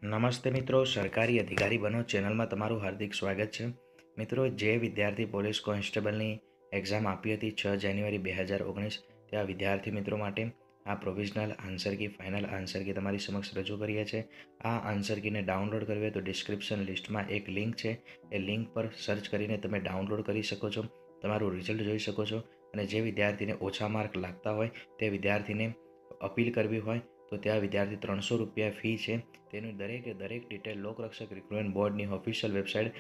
નમસ્તે મિત્રો, સરકારી અધિકારી બનો ચેનલમાં તમારું હાર્દિક સ્વાગત છે. મિત્રો, જે વિદ્યાર્થી પોલીસ કોન્સ્ટેબલની એક્ઝામ આપી હતી 6 જાન્યુઆરી 2019, ત્યાં વિદ્યાર્થી મિત્રો માટે આ provisional answer key, final answer key તમારી સમક્ષ રજૂ કરીએ છીએ. આ આન્સર કીને ડાઉનલોડ કરવી હોય તો ડિસ્ક્રિપ્શન લિસ્ટમાં એક લિંક છે. એ લિંક પર સર્ચ કરીને તમે ડાઉનલોડ કરી શકો છો, તમારું રિઝલ્ટ જોઈ શકો છો. અને જે વિદ્યાર્થીને ઓછા માર્ક લાગતા હોય તે વિદ્યાર્થીને અપીલ કરવી હોય તો ત્યાં વિદ્યાર્થી 300 રૂપિયા ફી છે. તેની દરેક ડિટેલ લોકરક્ષક રિક્રુટમેન્ટ બોર્ડની ઓફિશિયલ વેબસાઇટ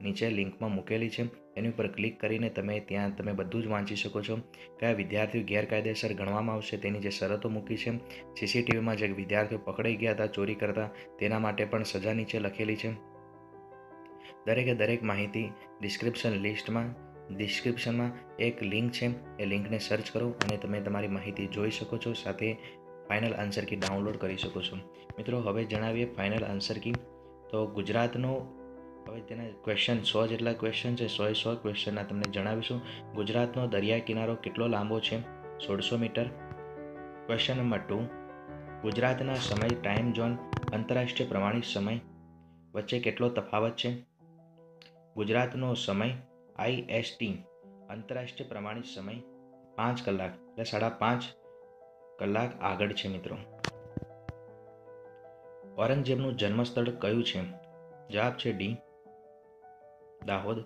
નીચે લિંકમાં મૂકેલી છે. એની ઉપર ક્લિક કરીને તમે બધું જ વાંચી શકો છો. કયા વિદ્યાર્થીઓ ગેરકાયદેસર ગણવામાં આવશે તેની જે શરતો મૂકી છે. સીસીટીવીમાં જે વિદ્યાર્થીઓ પકડાઈ ગયા હતા ચોરી કરતા તેના માટે પણ સજા નીચે લખેલી છે. દરેક માહિતી ડિસ્ક્રિપ્શનમાં એક લિંક છે. એ લિંકને સર્ચ કરો અને તમે તમારી માહિતી જોઈ શકો છો. સાથે ફાઇનલ આન્સર કી ડાઉનલોડ કરી શકો છો. મિત્રો, હવે જણાવીએ ફાઇનલ આન્સર કી. તો ગુજરાતનો હવે તેના ક્વેશ્ચન 100 જેટલા ક્વેશ્ચન છે. 100 ક્વેશ્ચનના તમને જણાવીશું. ગુજરાતનો દરિયા કિનારો કેટલો લાંબો છે? 1600 મીટર. ક્વેશ્ચન નંબર 2, ગુજરાતના સમય ટાઈમ ઝોન આંતરરાષ્ટ્રીય પ્રમાણિત સમય વચ્ચે કેટલો તફાવત છે? ગુજરાતનો સમય IST આંતરરાષ્ટ્રીય પ્રમાણિત સમય 5 કલાક એટલે 5.5 કલાક આગળ છે. મિત્રો, ઔરંગઝેબનું જન્મસ્થળ કયું છે? જવાબ છે ડી, દાહોદ.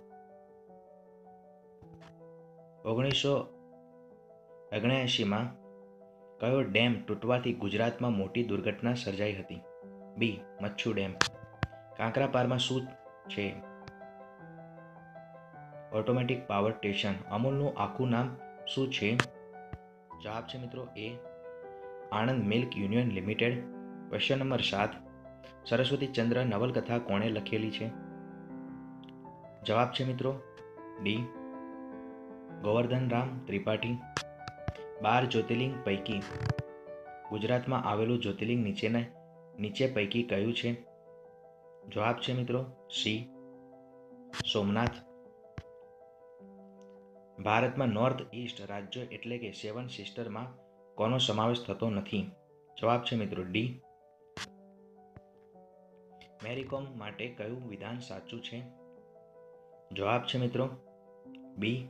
1979માં કયો ડેમ તૂટવાથી ગુજરાતમાં મોટી દુર્ઘટના સર્જાઈ હતી? બી, મચ્છુ ડેમ. કાંકરાપારમાં શું છે? Automatic power station. અમૂલનું આખું નામ શું છે? જવાબ છે મિત્રો A, Anand milk union limited. Question number 7, Saraswati Chandra નવલકથા કોણે લખેલી છે? જવાબ છે મિત્રો ડી, ગોવર્ધન રામ ત્રિપાઠી. 12 જ્યોતિર્લિંગ પૈકી ગુજરાતમાં આવેલું જ્યોતિર્લિંગ નીચે પૈકી કયું છે? જવાબ છે મિત્રો સી, સોમનાથ. ભારતમાં નોર્થ ઇસ્ટ રાજ્યો એટલે કે 7 સિસ્ટરમાં કોનો સમાવેશ થતો નથી? જવાબ છે મિત્રો ડી, મેરીકોમ માટે કયું વિધાન સાચું છે? જવાબ છે મિત્રો બી,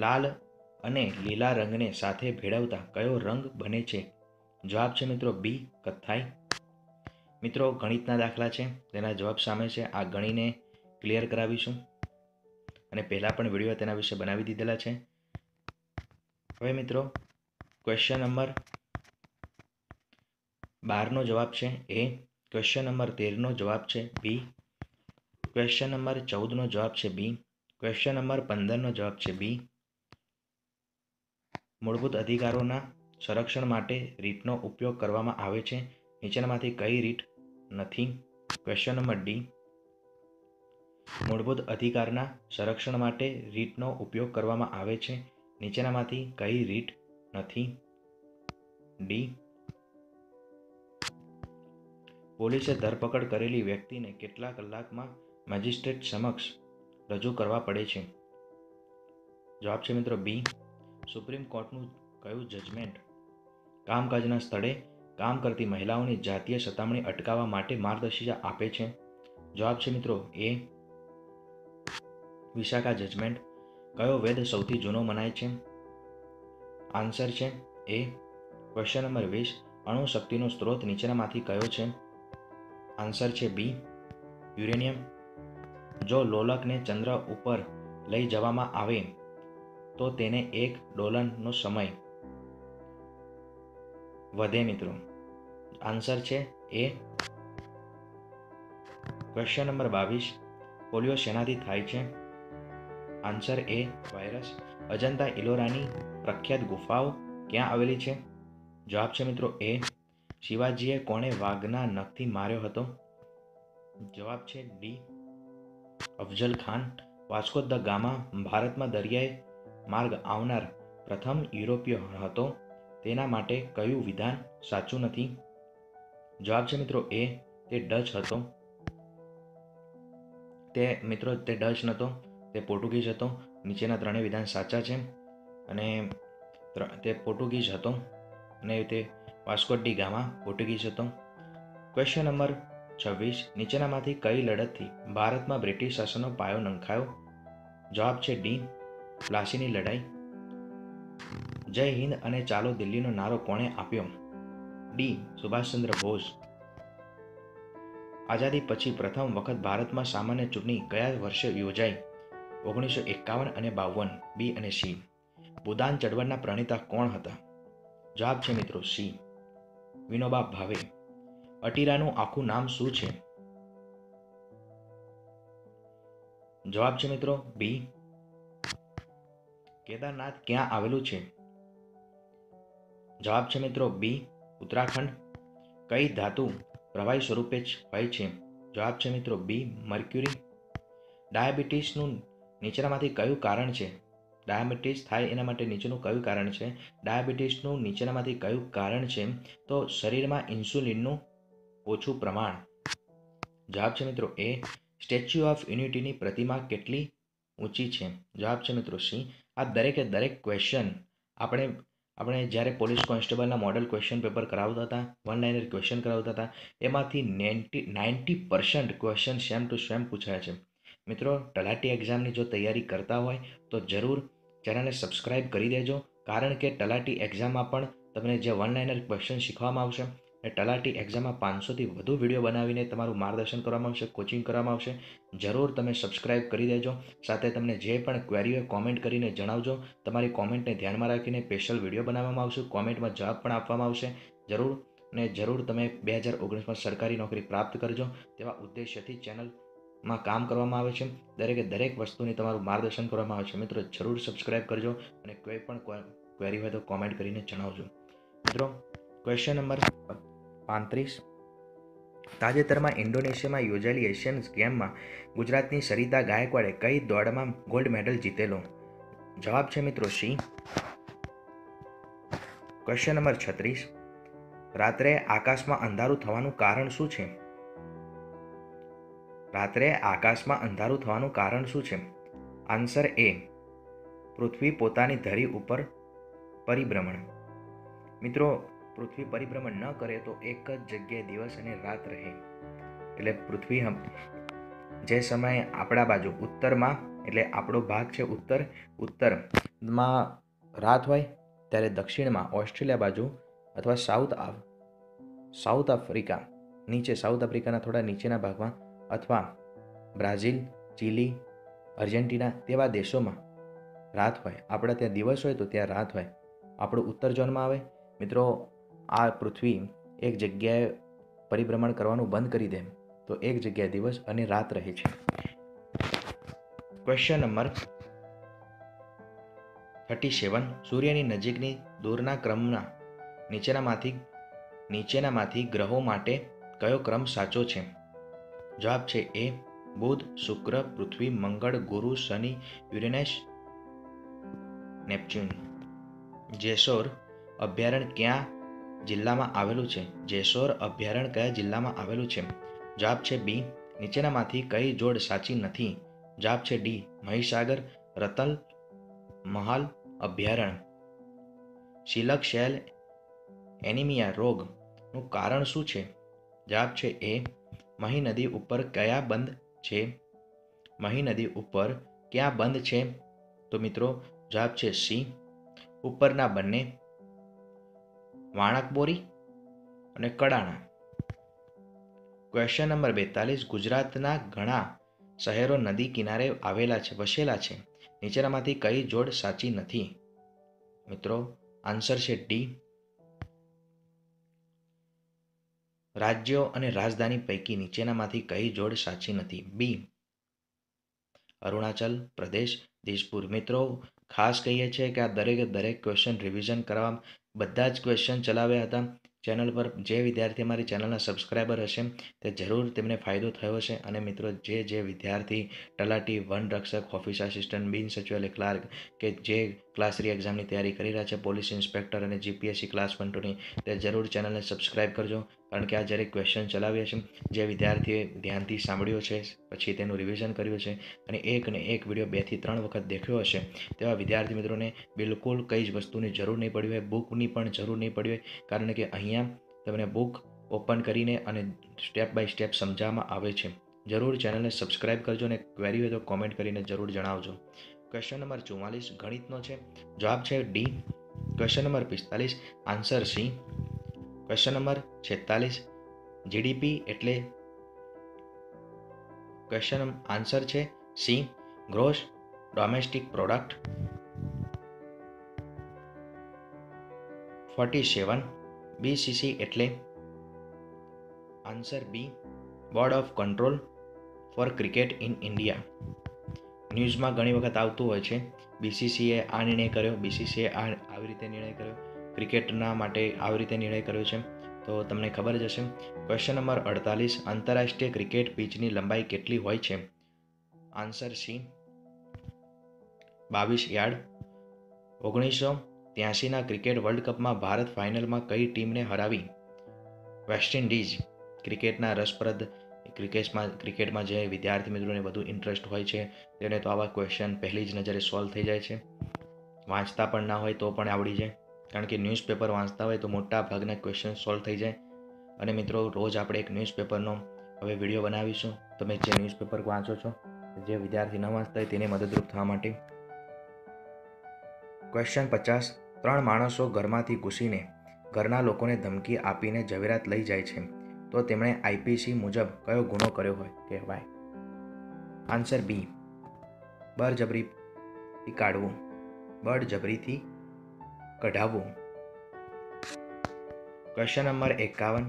લાલ અને લીલા રંગને સાથે ભેળવતા કયો રંગ બને છે? જવાબ છે મિત્રો બી, કથ્થાઈ. મિત્રો, ગણિતના દાખલા છે, તેના જવાબ સામે છે. આ ગણીને ક્લિયર કરાવીશું અને પહેલાં પણ વિડીયો તેના વિશે બનાવી દીધેલા છે. હવે મિત્રો, ક્વેશ્ચન નંબર 12નો જવાબ છે એ. ક્વેશ્ચન નંબર 13નો જવાબ છે બી. ક્વેશ્ચન નંબર 14નો જવાબ છે બી. ક્વેશ્ચન નંબર 15નો જવાબ છે બી. મૂળભૂત અધિકારોના સંરક્ષણ માટે રીતનો ઉપયોગ કરવામાં આવે છે. નીચેનામાંથી કઈ રીત નથી? ક્વેશ્ચન નંબર ડી, મૂળભૂત અધિકારના સંરક્ષણ માટે રીતનો ઉપયોગ કરવામાં આવે છે. નીચેનામાંથી કઈ રીત નથી? ડી, પોલીસે ધરપકડ કરેલી વ્યક્તિને કેટલા કલાકમાં મેજિસ્ટ્રેટ સમક્ષ રજૂ કરવા પડે છે? જવાબ છે મિત્રો બી, સુપ્રીમ કોર્ટનું કયું જજમેન્ટ કામકાજના સ્થળે કામ કરતી મહિલાઓની જાતીય સતામણી અટકાવવા માટે માર્ગદર્શિકા આપે છે? જવાબ છે મિત્રો એ, વિશાખા જજમેન્ટ. કયો વેદ સૌથી જૂનો મનાય છે? આન્સર છે એ. ક્વેશ્ચન નંબર 20, અણુશક્તિનો સ્ત્રોત નીચેનામાંથી કયો છે? આન્સર છે બી, યુરેનિયમ. જો લોલકને ચંદ્ર ઉપર લઈ જવામાં આવે તો તેને $1નો સમય વધે મિત્રો. આન્સર છે એ. ક્વેશ્ચન નંબર 22, પોલિયો શેનાથી થાય છે? આન્સર એ, વાયરસ. અજંતા ઇલોરાની પ્રખ્યાત ગુફાઓ ક્યાં આવેલી છે? જવાબ છે મિત્રો એ, શિવાજીએ કોણે વાઘના નખથી માર્યો હતો? જવાબ છે D, Afzal Khan. Vasco da gamma ભારતમાં દરિયાઈ માર્ગ આવનાર પ્રથમ યુરોપીય હતો. તેના માટે કયું વિધાન સાચું નથી? જવાબ છે મિત્રો એ, તે ડચ હતો. તે ડચ નહોતો, તે પોર્ટુગીઝ હતો. નીચેના ત્રણેય વિધાન સાચા છે અને તે પોર્ટુગીઝ હતો અને તે વાસ્કો ડી ગામા પોર્ટુગીઝ હતો. Question number 26. નીચેનામાંથી કઈ લડતથી ભારતમાં બ્રિટિશ શાસનનો પાયો નંખાયો? જવાબ છે ડી, પ્લાસીની લડાઈ. જય હિન્દ અને ચાલો દિલ્હીનો નારો કોણે આપ્યો? ડી, સુભાષચંદ્ર બોઝ. આઝાદી પછી પ્રથમ વખત ભારતમાં સામાન્ય ચૂંટણી કયા વર્ષે યોજાઈ? 1951 અને 52. બી અને સી. ભૂદાન ચળવળના પ્રણેતા કોણ હતા? જવાબ છે મિત્રો સી, વિનોબા ભાવે. અટીરાનું આખું નામ શું છે? જવાબ છે મિત્રો બી. કેદારનાથ ક્યાં આવેલું છે? જવાબ છે મિત્રો બી, ઉત્તરાખંડ. કઈ ધાતુ પ્રવાહી સ્વરૂપે હોય છે? જવાબ છે મિત્રો બી, મર્ક્યુરી. ડાયાબિટીસનું નીચેનામાંથી કયું કારણ છે? ડાયાબિટીસ થાય એના માટે નીચેનું કયું કારણ છે? ડાયાબિટીસનું નીચેનામાંથી કયું કારણ છે? તો શરીરમાં ઇન્સ્યુલિનનું ઓછું પ્રમાણ. જવાબ છે મિત્રો એ. સ્ટેચ્યુ ઓફ યુનિટીની પ્રતિમા કેટલી ઊંચી છે? જવાબ છે મિત્રો સી. આ દરેકે દરેક ક્વેશ્ચન આપણે જ્યારે પોલીસ કોન્સ્ટેબલના મોડલ ક્વેશ્ચન પેપર કરાવતા હતા, વન લાઇનર ક્વેશ્ચન કરાવતા હતા, એમાંથી 90% ક્વેશ્ચન સેમ ટુ સેમ પૂછાયા છે. મિત્રો, તલાટી એક્ઝામની જો તૈયારી કરતા હોય તો જરૂર ચેનલને સબસ્ક્રાઇબ કરી દેજો, કારણ કે તલાટી એક્ઝામમાં પણ તમને જે વન લાઇનર ક્વેશ્ચન શીખવામાં આવશે અને તલાટી એક્ઝામમાં 500થી વધુ વિડીયો બનાવીને તમારું માર્ગદર્શન કરવામાં આવશે, કોચિંગ કરવામાં આવશે. જરૂર તમે સબસ્ક્રાઇબ કરી દેજો. સાથે તમને જે પણ ક્વેરી હોય કોમેન્ટ કરીને જણાવજો. તમારી કોમેન્ટને ધ્યાનમાં રાખીને સ્પેશિયલ વિડીયો બનાવવામાં આવશે, કોમેન્ટમાં જવાબ પણ આપવામાં આવશે. જરૂર ને જરૂર તમે 2019માં સરકારી નોકરી પ્રાપ્ત કરજો તેવા ઉદ્દેશ્યથી ચેનલમાં કામ કરવામાં આવે છે. દરેકે દરેક વસ્તુની તમારું માર્ગદર્શન કરવામાં આવે છે. મિત્રો, જરૂર સબસ્ક્રાઇબ કરજો અને કોઈ પણ ક્વેરી હોય તો કોમેન્ટ કરીને જણાવજો. મિત્રો, ક્વેશ્ચન નંબર 35. તાજેતરમાં ઇન્ડોનેશિયામાં યોજાયેલી એશિયન ગેમમાં ગુજરાતની સરિતા ગાયકવાડે કઈ દોડમાં ગોલ્ડ મેડલ જીતેલો? જવાબ છે મિત્રો સી. Question number 36. રાત્રે આકાશમાં અંધારું થવાનું કારણ શું છે? રાત્રે આકાશમાં અંધારું થવાનું કારણ શું છે? આન્સર એ, પૃથ્વી પોતાની ધરી ઉપર પરિભ્રમણ. મિત્રો, પૃથ્વી પરિભ્રમણ ન કરે તો એક જ જગ્યાએ દિવસ અને રાત રહે. એટલે પૃથ્વી જે સમયે આપણા બાજુ ઉત્તરમાં, એટલે આપણો ભાગ છે ઉત્તરમાં રાત હોય, ત્યારે દક્ષિણમાં ઓસ્ટ્રેલિયા બાજુ અથવા સાઉથ આફ્રિકા નીચે, સાઉથ આફ્રિકાના થોડા નીચેના ભાગમાં અથવા બ્રાઝિલ, ચીલી, અર્જેન્ટિના તેવા દેશોમાં રાત હોય. આપણા ત્યાં દિવસ હોય તો ત્યાં રાત હોય. આપણું ઉત્તર ઝોનમાં આવે. મિત્રો, આ પૃથ્વી એક જગ્યાએ પરિભ્રમણ કરવાનું બંધ કરી દે તો એક જગ્યાએ દિવસ અને રાત રહે છે. Question number 37. સૂર્યની નજીકની દૂરના ક્રમના નીચેનામાંથી ગ્રહો માટે કયો ક્રમ સાચો છે? જવાબ છે એ, બુધ, શુક્ર, પૃથ્વી, મંગળ, ગુરુ, શનિ, યુરેનસ, નેપચ્યુન. જેસોર અભયારણ્ય ક્યાં જિલ્લામાં આવેલું છે? જેસોર અભયારણ્ય કયા જિલ્લામાં આવેલું છે? જવાબ છે બી, નીચેનામાંથી કઈ જોડ સાચી નથી? જવાબ છે ડી, મહીસાગર રતલ મહાલ અભયારણ્ય. સિલક સેલ એનિમિયા રોગનું કારણ શું છે? જવાબ છે એ, મહી નદી ઉપર કયા બંધ છે? મહી નદી ઉપર ક્યાં બંધ છે? તો મિત્રો, જવાબ છે સી, ઉપરના બંને, વાણકબોરી અને કડાણા. Question number 42. ગુજરાતના ઘણા શહેરો નદી કિનારે વસેલા છે. નીચેનામાંથી કઈ જોડ સાચી નથી? મિત્રો, આન્સર છે ડી, રાજ્યો અને રાજધાની પૈકી નીચેનામાંથી કઈ જોડ સાચી નથી? બી, અરુણાચલ પ્રદેશ, દિસપુર. મિત્રો, ખાસ કહીએ છીએ કે આ દરેક ક્વેશ્ચન રિવિઝન કરવા બધા જ ક્વેશ્ચન ચલાવ્યા હતા ચેનલ પર. જે વિદ્યાર્થી અમારી ચેનલના સબસ્ક્રાઈબર હશે તે જરૂર તેમને ફાયદો થયો હશે. અને મિત્રો, જે વિદ્યાર્થી તલાટી, વન રક્ષક, ઓફિસ આસિસ્ટન્ટ, બિન સચિવાલય ક્લાર્ક કે જે ક્લાસ 3 એક્ઝામની તૈયારી કરી રહ્યા છે, પોલીસ ઇન્સ્પેક્ટર અને જીપીએસસી ક્લાસ 1 2ની, તે જરૂર ચેનલને સબસ્ક્રાઈબ કરજો, કારણ કે આ જ્યારે ક્વેશ્ચન ચલાવ્યા છે, જે વિદ્યાર્થીએ ધ્યાનથી સાંભળ્યો છે, પછી તેનું રિવિઝન કર્યું છે અને એક વિડીયો 2 થી 3 વખત દેખ્યો હશે, તેવા વિદ્યાર્થી મિત્રોને બિલકુલ કઈ જ વસ્તુની જરૂર નહીં પડી હોય, બુકની પણ જરૂર નહીં પડી હોય, કારણ કે અહીંયા તમને બુક ઓપન કરીને અને સ્ટેપ બાય સ્ટેપ સમજાવવામાં આવે છે. જરૂર ચેનલને સબસ્ક્રાઇબ કરજો અને ક્વેરી હોય તો કોમેન્ટ કરીને જરૂર જણાવજો. ક્વેશ્ચન નંબર 44 ગણિતનો છે. જવાબ છે D. Question number 45 answer C. Question number 46 GDP એટલે ક્વેશ્ચન આન્સર છે C. Gross domestic product. 47 BCC એટલે answer B. Board of control for cricket in India. ન્યૂઝમાં ઘણી વખત આવતું હોય છે બીસીસીએ આ નિર્ણય કર્યો, બીસીસીએ આવી રીતે નિર્ણય કર્યો, ક્રિકેટના માટે આવી રીતે નિર્ણય કર્યો છે. તો તમને ખબર જ હશે. ક્વેશ્ચન નંબર 48 આંતરરાષ્ટ્રીય ક્રિકેટ પિચની લંબાઈ કેટલી હોય છે? Answer C 22 yard. 1983ના ક્રિકેટ વર્લ્ડ કપમાં ભારત ફાઇનલમાં કઈ ટીમને હરાવી? West Indies. ક્રિકેટના રસપ્રદ ક્રિકેટમાં જે વિદ્યાર્થી મિત્રોને વધુ ઇન્ટરેસ્ટ હોય છે તેને તો આવા ક્વેશ્ચન પહેલી જ નજરે સોલ્વ થઈ જાય છે. વાંચતા પણ ના હોય તો પણ આવડી જાય, કારણ કે ન્યૂઝપેપર વાંચતા હોય તો મોટા ભાગના ક્વેશ્ચન સોલ્વ થઈ જાય. અને મિત્રો રોજ આપણે એક ન્યૂઝપેપરનો હવે વિડીયો બનાવીશું. તમે જે ન્યૂઝપેપર વાંચો છો, જે વિદ્યાર્થી ન વાંચતા હોય તેને મદદરૂપ થવા માટે. ક્વેશ્ચન 50 3 માણસો ઘરમાંથી ઘૂસીને ઘરના લોકોને ધમકી આપીને ઝવેરાત લઈ જાય છે, તો તેમણે આઈપીસી મુજબ કયો ગુનો કર્યો હોય કહેવાય? આન્સર બી. બળજબરીથી કાઢવું, બળજબરીથી કઢાવવું. ક્વેશ્ચન નંબર 51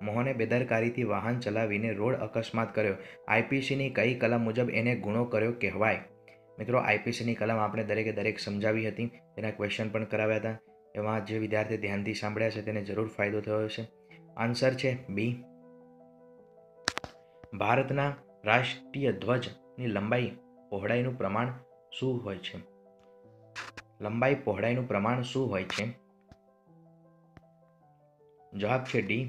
મોહને બેદરકારીથી વાહન ચલાવીને રોડ અકસ્માત કર્યો. આઈપીસીની કઈ કલમ મુજબ એને ગુનો કર્યો કહેવાય? મિત્રો આઈપીસીની કલમ આપણે દરેક સમજાવી હતી, તેના ક્વેશ્ચન પણ કરાવ્યા હતા. એમાં જે વિદ્યાર્થી ધ્યાનથી સાંભળ્યા છે તેને જરૂર ફાયદો થયો હશે. આન્સર છે બી. ભારતના રાષ્ટ્રીય ધ્વજની લંબાઈ પહોળાઈનું પ્રમાણ શું હોય છે? લંબાઈ પહોળાઈનું પ્રમાણ શું હોય છે? જવાબ છે ડી.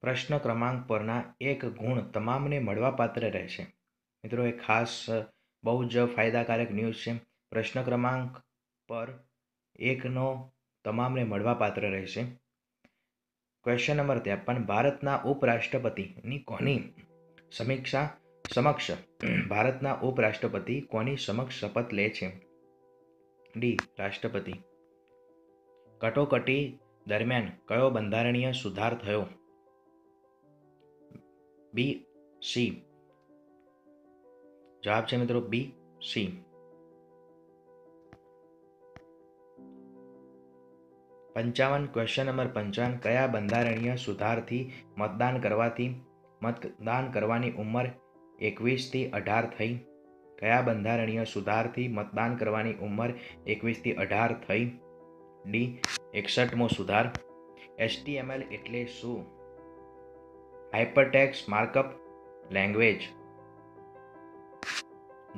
પ્રશ્ન ક્રમાંક પરના એક ગુણ તમામને મળવાપાત્ર રહેશે. મિત્રો એ ખાસ બહુ જ ફાયદાકારક ન્યૂઝ છે. પ્રશ્ન ક્રમાંક પર એકનો તમામને મળવાપાત્ર રહેશે. ક્વેશ્ચન નંબર 53 ભારતના ઉપરાષ્ટ્રપતિની કોની સમક્ષ શપથ લે છે? ડી. રાષ્ટ્રપતિ. કટોકટી દરમિયાન કયો બંધારણીય સુધાર થયો? બી. સી. જવાબ છે મિત્રો બી. સી. 55 ક્વેશ્ચન નંબર 55 કયા બંધારણીય સુધારથી મતદાન કરવાની ઉંમર 21 થી 18 થઈ? કયા બંધારણીય સુધારથી મતદાન કરવાની ઉંમર 21 થી 18 થઈ? ડી. 61મો સુધાર. HTML એટલે શું? Hypertext markup language.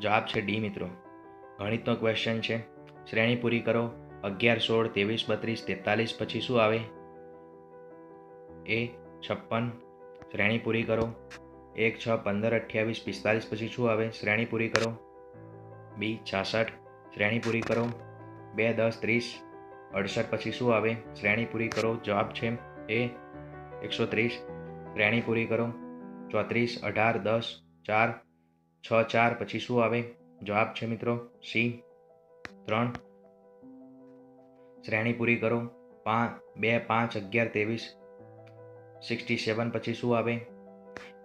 જવાબ છે ડી મિત્રો. ગણિતનો ક્વેશ્ચન છે. શ્રેણી પૂરી કરો. 11, 16, 23, 32, 43 પછી શું આવે? એ 56. શ્રેણી પૂરી કરો. 1, 6, 15, 28, 45 પછી શું આવે? શ્રેણી પૂરી કરો. બી. 66. શ્રેણી પૂરી કરો. 2, 10, 30, 68 પછી શું આવે? શ્રેણી પૂરી કરો. જવાબ છે એ 130. શ્રેણી પૂરી કરો. 34, 18, 10, 4, 6, 4 પછી શું આવે? જવાબ છે મિત્રો સી. 3. શ્રેણી પૂરી કરો. 2, 5, 11, 23, 67 પછી શું આવે?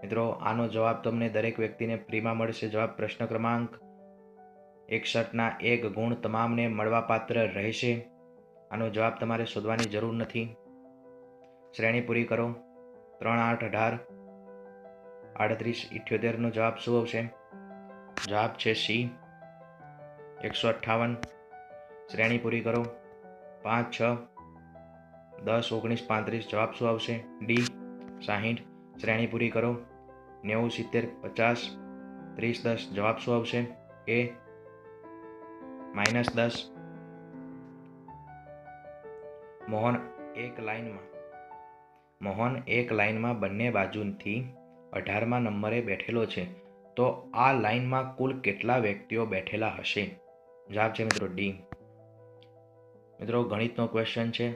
મિત્રો આનો જવાબ તમને દરેક વ્યક્તિને ફ્રીમાં મળશે. જવાબ પ્રશ્ન ક્રમાંક 61ના એક ગુણ તમામને મળવાપાત્ર રહેશે. આનો જવાબ તમારે શોધવાની જરૂર નથી. શ્રેણી પૂરી કરો. 3, 8, 18, 38, 78નો જવાબ શું આવશે? જવાબ છે સી. 158. શ્રેણી પૂરી કરો. 5, 6, 10, 19, 35 જવાબ શું આવશે? ડી. 60. શ્રેણી પૂરી કરો. 90, 70, 50, 30, 10 જવાબ શું આવશે? એ -10. મોહન એક લાઇનમાં બંને બાજુથી 18મા નંબરે બેઠેલો છે, તો આ લાઇનમાં કુલ કેટલા વ્યક્તિઓ બેઠેલા હશે? જવાબ છે મિત્રો ડી. મિત્રો ગણિતનો ક્વેશ્ચન છે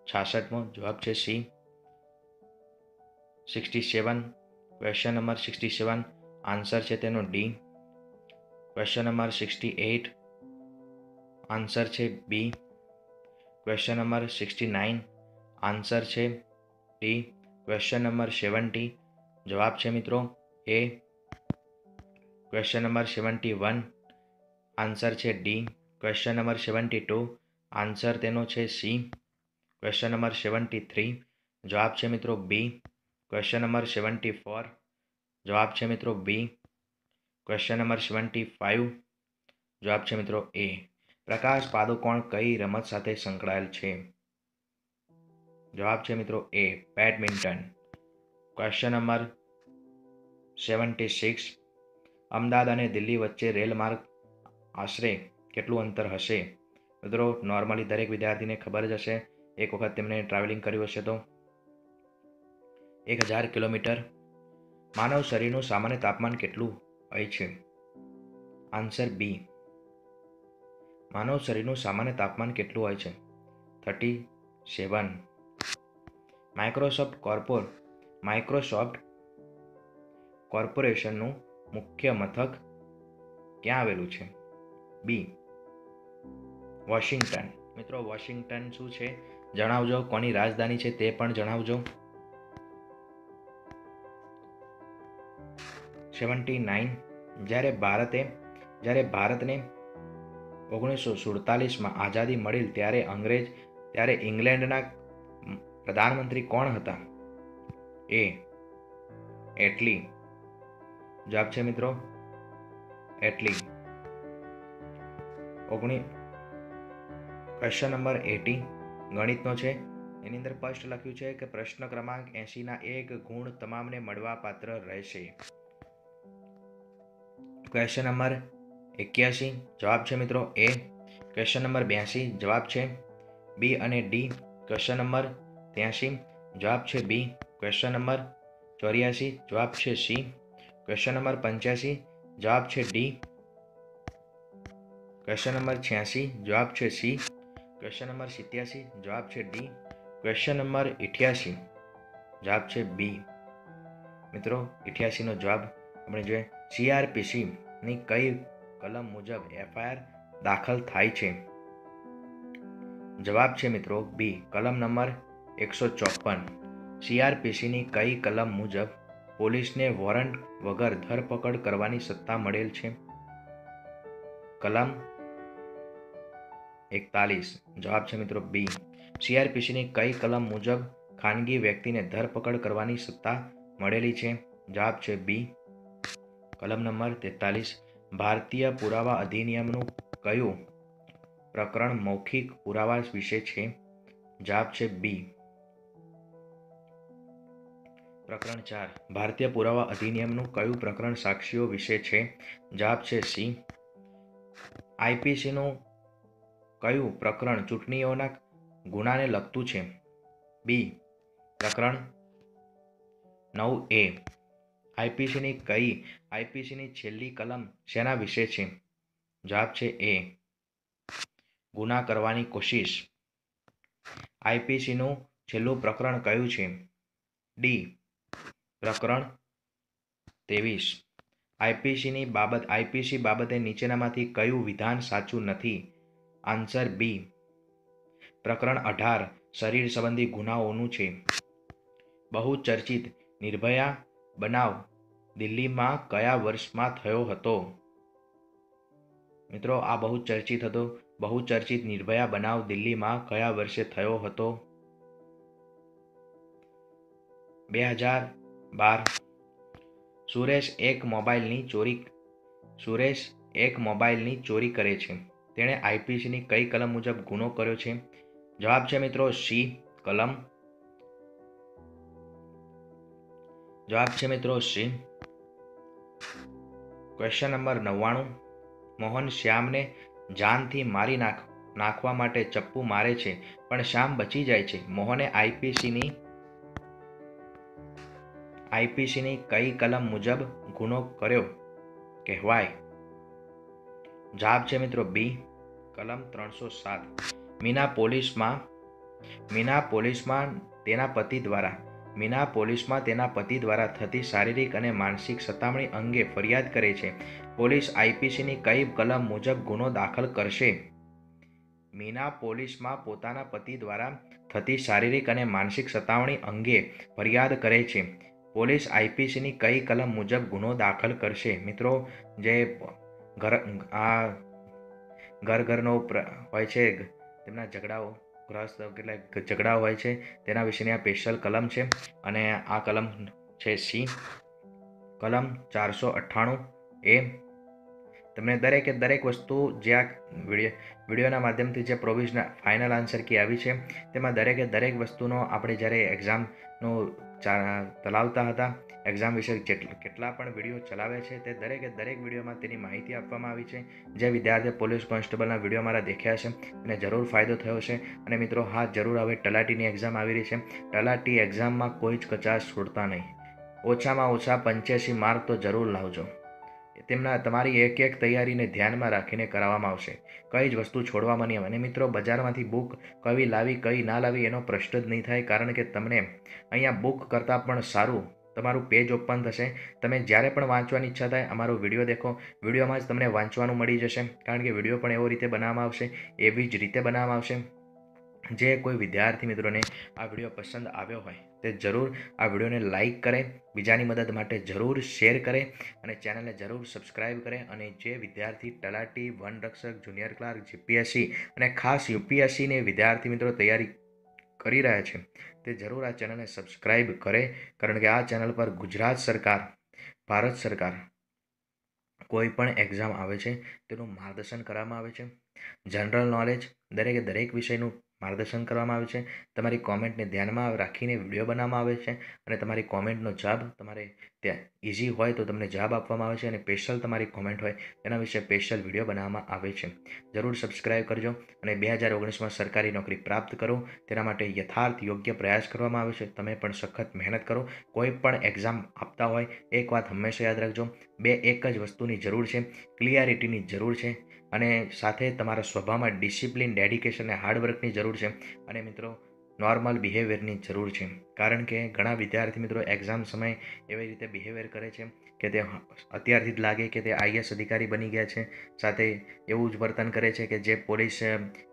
66મો. જવાબ છે સી. 67 ક્વેશ્ચન નંબર 67 આન્સર છે તેનો ડી. ક્વેશ્ચન નંબર 68 આન્સર છે બી. ક્વેશ્ચન નંબર 69 આન્સર છે ડી. ક્વેશ્ચન નંબર 70 જવાબ છે મિત્રો એ. ક્વેશ્ચન નંબર 71 આન્સર છે ડી. ક્વેશ્ચન નંબર 72 આન્સર તેનો છે સી. ક્વેશ્ચન નંબર 73 જવાબ છે મિત્રો બી. ક્વેશ્ચન નંબર 74 જવાબ છે મિત્રો બી. ક્વેશ્ચન નંબર 75 જવાબ છે મિત્રો એ. પ્રકાશ પાદુકોણ કઈ રમત સાથે સંકળાયેલ છે? જવાબ છે મિત્રો એ બેડમિન્ટન. ક્વેશ્ચન નંબર 76 અમદાવાદ અને દિલ્હી વચ્ચે રેલ માર્ગ આશરે કેટલું અંતર હશે? મિત્રો નોર્મલી દરેક વિદ્યાર્થીને ખબર જ હશે, એક વખત તેમણે ટ્રાવેલિંગ કર્યું હશે તો 1000 કિલોમીટર. માનવ શરીરનું સામાન્ય તાપમાન કેટલું હોય છે? આન્સર બી. માનવ શરીરનું સામાન્ય તાપમાન કેટલું હોય છે? 37. માઇક્રોસોફ્ટ કોર્પોરેશનનું મુખ્ય મથક ક્યાં આવેલું છે? બી. વોશિંગ્ટન. મિત્રો વોશિંગ્ટન શું છે જણાવજો, કોની રાજધાની છે તે પણ જણાવજો. 79 જ્યારે ભારતને 1947માં આઝાદી મળેલ ત્યારે ઇંગ્લેન્ડના પ્રધાનમંત્રી કોણ હતા? એ. એટલી. જવાબ છે મિત્રો એટલી. ક્વેશ્ચન નંબર 80 ગણિતનો છે. એની અંદર સ્પષ્ટ લખ્યું છે કે પ્રશ્ન ક્રમાંક 80ના એક ગુણ તમામને મળવા પાત્ર રહેશે. ક્વેશ્ચન નંબર 81 જવાબ છે મિત્રો એ. ક્વેશ્ચન નંબર 82 જવાબ છે બી અને ડી. ક્વેશ્ચન નંબર 83 જવાબ છે બી. ક્વેશ્ચન નંબર 84 જવાબ છે સી. ક્વેશ્ચન નંબર 85 જવાબ છે ડી. ક્વેશ્ચન નંબર 86 જવાબ છે સી. ક્વેશ્ચન નંબર 87 જવાબ છે ડી. ક્વેશ્ચન નંબર 88 જવાબ છે બી. મિત્રો 88 નો જવાબ આપણે જોઈએ. CRPC ની કઈ કલમ મુજબ FIR દાખલ થાય છે? જવાબ છે મિત્રો બી. કલમ નંબર 154. CRPC ની કઈ કલમ મુજબ પોલીસને વોરંટ વગર ધરપકડ કરવાની સત્તા મળેલ છે? કલમ 41. જવાબ છે મિત્રો બી. CRPC ની કઈ કલમ મુજબ ખાનગી વ્યક્તિને ધરપકડ કરવાની સત્તા મળેલી છે? જવાબ છે બી. કલમ નંબર 43. ભારતીય પુરાવા અધિનિયમનું કયું પ્રકરણ મૌખિક પુરાવા વિશે છે? જવાબ છે બી. પ્રકરણ 4. ભારતીય પુરાવા અધિનિયમનું કયું પ્રકરણ સાક્ષીઓ વિશે છે? જવાબ છે સી. IPC નું કયું પ્રકરણ ચૂંટણીઓના ગુનાને લગતું છે? બી. પ્રકરણ 9A. IPC ની છેલ્લી કલમ શેના વિશે છે? જવાબ છે એ. ગુના કરવાની કોશિશ. IPC નું છેલ્લું પ્રકરણ કયું છે? ડી. પ્રકરણ 23. IPC બાબતે નીચેનામાંથી કયું વિધાન સાચું નથી? Answer B. પ્રકરણ 18 શરીર સંબંધી ગુનાઓનું છે. બહુ ચર્ચિત નિર્ભયા બનાવ દિલ્હીમાં કયા વર્ષમાં થયો હતો? મિત્રો આ બહુ ચર્ચિત નિર્ભયા બનાવ દિલ્હીમાં કયા વર્ષે થયો હતો? 2012. સુરેશ એક મોબાઈલની ચોરી કરે છે. તેણે IPC ની કઈ કલમ મુજબ ગુનો કર્યો છે? જવાબ છે મિત્રો સી. કલમ. જવાબ છે મિત્રો સી. Question number 99. મોહન શ્યામને જાનથી મારી નાખવા માટે ચપ્પુ મારે છે પણ શ્યામ બચી જાય છે. મોહને IPC ની કઈ કલમ મુજબ ગુનો કર્યો? કહેવાય? જવાબ છે મિત્રો બી, કલમ 307. મિનાપોલિસમાં તેના પતિ દ્વારા થતી શારીરિક અને માનસિક સતામણી અંગે ફરિયાદ કરે છે. પોલીસ આઈપીસીની કઈ કલમ મુજબ ગુનો દાખલ કરશે? મિનાપોલિસમાં પોતાના પતિ દ્વારા થતી શારીરિક અને માનસિક સતામણી અંગે ફરિયાદ કરે છે. પોલીસ આઈપીસીની કઈ કલમ મુજબ ગુનો દાખલ કરશે? મિત્રો, જે ઘરનો હોય છે, તેમના ઝઘડાઓ, કેટલાક ઝઘડાઓ હોય છે, તેના વિશેની આ સ્પેશિયલ કલમ છે. અને આ કલમ છે સી, કલમ 498A. તમને દરેકે દરેક વસ્તુ જે આ વિડીયોના માધ્યમથી જે પ્રોવિઝનલ ફાઇનલ આન્સર કી આવી છે, તેમાં દરેકે દરેક વસ્તુનો આપણે જ્યારે એક્ઝામનું ચલાવતા હતા, એક્ઝામ વિશે કેટલા પણ વિડીયો ચલાવે છે, તે દરેકે દરેક વિડીયોમાં તેની માહિતી આપવામાં આવી છે. જે વિદ્યાર્થી પોલીસ કોન્સ્ટેબલના વિડીયો મારા દેખ્યા છે એને જરૂર ફાયદો થયો છે. અને મિત્રો, હા, જરૂર હવે તલાટીની એક્ઝામ આવી રહી છે. તલાટી એક્ઝામમાં કોઈ જ કચાશ છોડતા નહીં. ઓછામાં ઓછા 85 માર્ક તો જરૂર લાવજો. તમારી એક એક તૈયારીને ધ્યાનમાં રાખીને કરાવવામાં આવશે. કઈ જ વસ્તુ છોડવામાં નહીં આવે. અને મિત્રો, બજારમાંથી બુક કઈ લાવી કઈ ના લાવી એનો પ્રશ્ન જ નહીં થાય, કારણ કે તમને અહીંયા બુક કરતાં પણ સારું તમારું પેજ ઓપન થશે. તમે જ્યારે પણ વાંચવાની ઈચ્છા થાય, અમારો વિડીયો દેખો, વિડીયોમાં જ તમને વાંચવાનું મળી જશે. કારણ કે વિડીયો પણ એવો રીતે બનાવવામાં આવશે, એવી જ રીતે બનાવવામાં આવશે. જે કોઈ વિદ્યાર્થી મિત્રોને આ વિડીયો પસંદ આવ્યો હોય તે જરૂર આ વિડીયોને લાઇક કરે, બીજાની મદદ માટે જરૂર શેર કરે અને ચેનલને જરૂર સબસ્ક્રાઇબ કરે. અને જે વિદ્યાર્થી તલાટી, વનરક્ષક, જુનિયર ક્લાર્ક, જીપીએસસી અને ખાસ યુપીએસસીને વિદ્યાર્થી મિત્રો તૈયારી કરી રહ્યા છે, તે જરૂર આ ચેનલને સબસ્ક્રાઇબ કરે. કારણ કે આ ચેનલ પર ગુજરાત સરકાર, ભારત સરકાર કોઈ પણ એક્ઝામ આવે છે તેનું માર્ગદર્શન કરવામાં આવે છે. જનરલ નોલેજ, દરેકે દરેક વિષયનું માર્ગદર્શન કરવામાં આવે છે. તમારી કોમેન્ટને ધ્યાનમાં રાખીને વિડીયો બનાવવામાં આવે છે. અને તમારી કોમેન્ટનો જવાબ તમારે ત્યાં ઇઝી હોય તો તમને જવાબ આપવામાં આવે છે. અને સ્પેશિયલ તમારી કોમેન્ટ હોય તેના વિશે સ્પેશિયલ વિડીયો બનાવવામાં આવે છે. જરૂર સબસ્ક્રાઇબ કરજો અને 2019માં સરકારી નોકરી પ્રાપ્ત કરો તેના માટે યથાર્થ યોગ્ય પ્રયાસ કરવામાં આવે છે. તમે પણ સખત મહેનત કરો. કોઈ પણ એક્ઝામ આપતા હોય, એક વાત હંમેશા યાદ રાખજો, એક જ વસ્તુની જરૂર છે, ક્લિયરિટીની જરૂર છે. અને સાથે તમારા સ્વભાવમાં ડિસિપ્લિન, ડેડિકેશન અને હાર્ડવર્કની જરૂર છે. અને મિત્રો, નોર્મલ બિહેવિયરની જરૂર છે. કારણ કે ઘણા વિદ્યાર્થી મિત્રો એક્ઝામ સમયે એવી રીતે બિહેવિયર કરે છે કે તે અત્યારથી જ લાગે કે તે આઈએએસ અધિકારી બની ગયા છે. સાથે એવું જ વર્તન કરે છે કે જે પોલીસ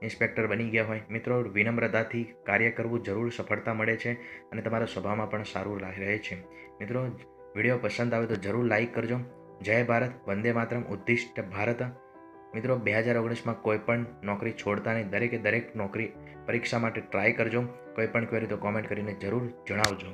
ઇન્સ્પેક્ટર બની ગયા હોય. મિત્રો, વિનમ્રતાથી કાર્ય કરવું જરૂર સફળતા મળે છે અને તમારા સ્વભાવમાં પણ સારું રહે છે. મિત્રો, વિડીયો પસંદ આવે તો જરૂર લાઇક કરજો. જય ભારત, વંદે માતરમ, ઉદ્દિષ્ટ ભારત. મિત્રો, 2019માં કોઈ પણ નોકરી છોડતા નહીં. દરેકે દરેક નોકરી પરીક્ષા માટે ટ્રાય કરજો. કોઈ પણ ક્વેરી તો કોમેન્ટ કરીને જરૂર જણાવજો.